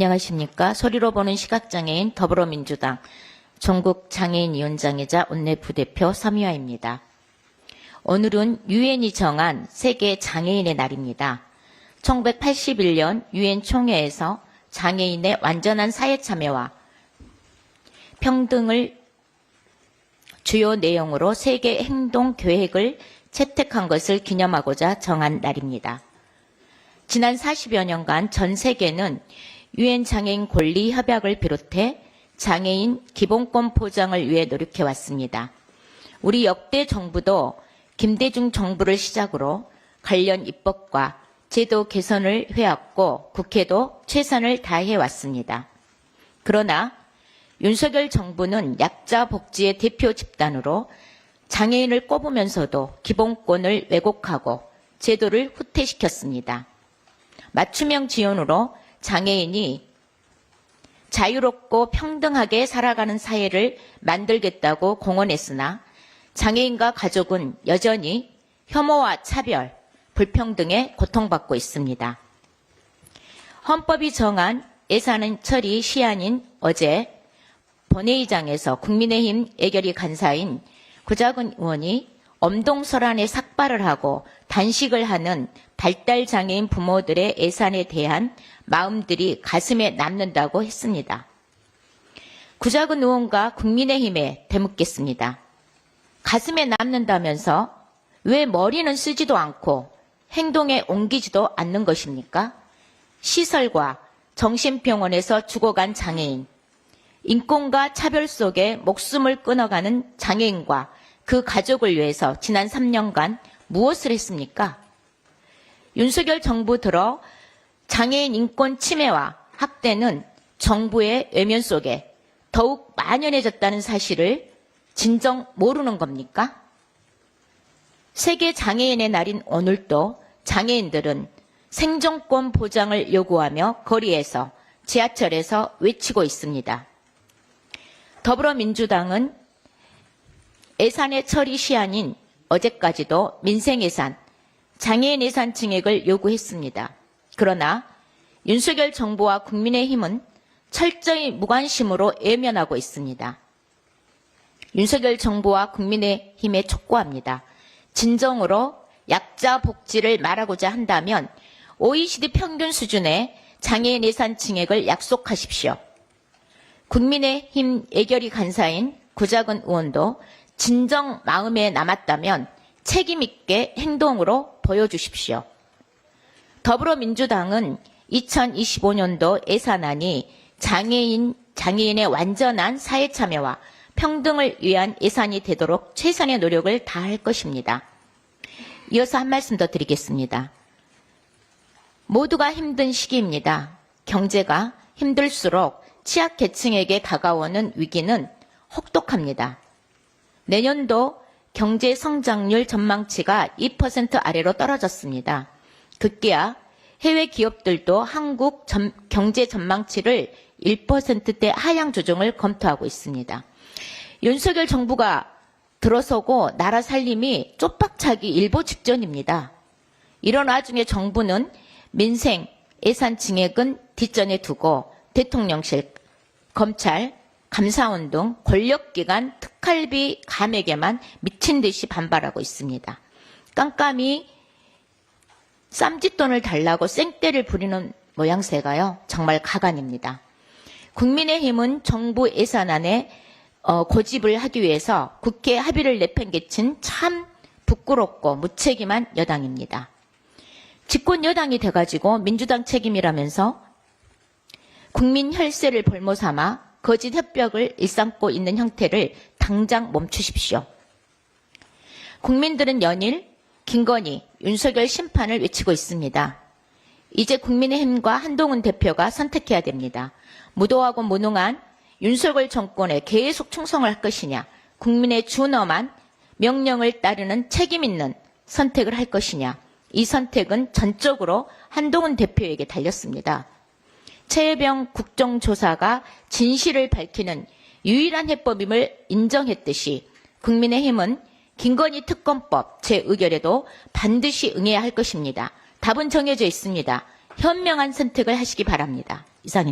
안녕하십니까. 소리로 보는 시각장애인 더불어민주당 전국장애인위원장이자 원내부대표 서미화입니다. 오늘은 유엔이 정한 세계 장애인의 날입니다. 1981년 유엔 총회에서 장애인의 완전한 사회참여와 평등을 주요 내용으로 세계 행동 계획을 채택한 것을 기념하고자 정한 날입니다. 지난 40여 년간 전 세계는 유엔 장애인 권리 협약을 비롯해 장애인 기본권 보장을 위해 노력해 왔습니다. 우리 역대 정부도 김대중 정부를 시작으로 관련 입법과 제도 개선을 해왔고 국회도 최선을 다해 왔습니다. 그러나 윤석열 정부는 약자 복지의 대표 집단으로 장애인을 꼽으면서도 기본권을 왜곡하고 제도를 후퇴시켰습니다. 맞춤형 지원으로 장애인이 자유롭고 평등하게 살아가는 사회를 만들겠다고 공언했으나 장애인과 가족은 여전히 혐오와 차별, 불평등에 고통받고 있습니다. 헌법이 정한 예산 처리 시한인 어제 본회의장에서 국민의힘 예결위 간사인 구자근 의원이 엄동설안에 삭발을 하고 단식을 하는 발달장애인 부모들의 예산에 대한 마음들이 가슴에 남는다고 했습니다. 구자근 의원과 국민의힘에 되묻겠습니다. 가슴에 남는다면서 왜 머리는 쓰지도 않고 행동에 옮기지도 않는 것입니까? 시설과 정신병원에서 죽어간 장애인, 인권과 차별 속에 목숨을 끊어가는 장애인과 그 가족을 위해서 지난 3년간 무엇을 했습니까? 윤석열 정부 들어 장애인 인권 침해와 학대는 정부의 외면 속에 더욱 만연해졌다는 사실을 진정 모르는 겁니까? 세계 장애인의 날인 오늘도 장애인들은 생존권 보장을 요구하며 거리에서 지하철에서 외치고 있습니다. 더불어민주당은 예산의 처리 시한인 어제까지도 민생예산, 장애인 예산 증액을 요구했습니다. 그러나 윤석열 정부와 국민의힘은 철저히 무관심으로 외면하고 있습니다. 윤석열 정부와 국민의힘에 촉구합니다. 진정으로 약자 복지를 말하고자 한다면 OECD 평균 수준의 장애인 예산 증액을 약속하십시오. 국민의힘 예결위 간사인 구자근 의원도 진정 마음에 남았다면 책임 있게 행동으로 보여주십시오. 더불어민주당은 2025년도 예산안이 장애인의 완전한 사회참여와 평등을 위한 예산이 되도록 최선의 노력을 다할 것입니다. 이어서 한 말씀 더 드리겠습니다. 모두가 힘든 시기입니다. 경제가 힘들수록 취약계층에게 다가오는 위기는 혹독합니다. 내년도 경제 성장률 전망치가 2% 아래로 떨어졌습니다. 급기야 해외 기업들도 한국 경제 전망치를 1%대 하향 조정을 검토하고 있습니다. 윤석열 정부가 들어서고 나라 살림이 쪽박차기 일보 직전입니다. 이런 와중에 정부는 민생 예산 증액은 뒷전에 두고 대통령실, 검찰, 감사원 등 권력기관 특활비 감액에만 미친 듯이 반발하고 있습니다. 깜깜이 쌈짓돈을 달라고 생떼를 부리는 모양새가요. 정말 가관입니다. 국민의힘은 정부 예산안에 고집을 하기 위해서 국회 합의를 내팽개친 참 부끄럽고 무책임한 여당입니다. 집권 여당이 돼가지고 민주당 책임이라면서 국민 혈세를 볼모 삼아 거짓 협박을 일삼고 있는 형태를 당장 멈추십시오. 국민들은 연일 김건희, 윤석열 심판을 외치고 있습니다. 이제 국민의힘과 한동훈 대표가 선택해야 됩니다. 무도하고 무능한 윤석열 정권에 계속 충성할 것이냐, 국민의 준엄한 명령을 따르는 책임 있는 선택을 할 것이냐, 이 선택은 전적으로 한동훈 대표에게 달렸습니다. 최혜병 국정조사가 진실을 밝히는 유일한 해법임을 인정했듯이 국민의힘은 김건희 특검법 재의결에도 반드시 응해야 할 것입니다. 답은 정해져 있습니다. 현명한 선택을 하시기 바랍니다. 이상입니다.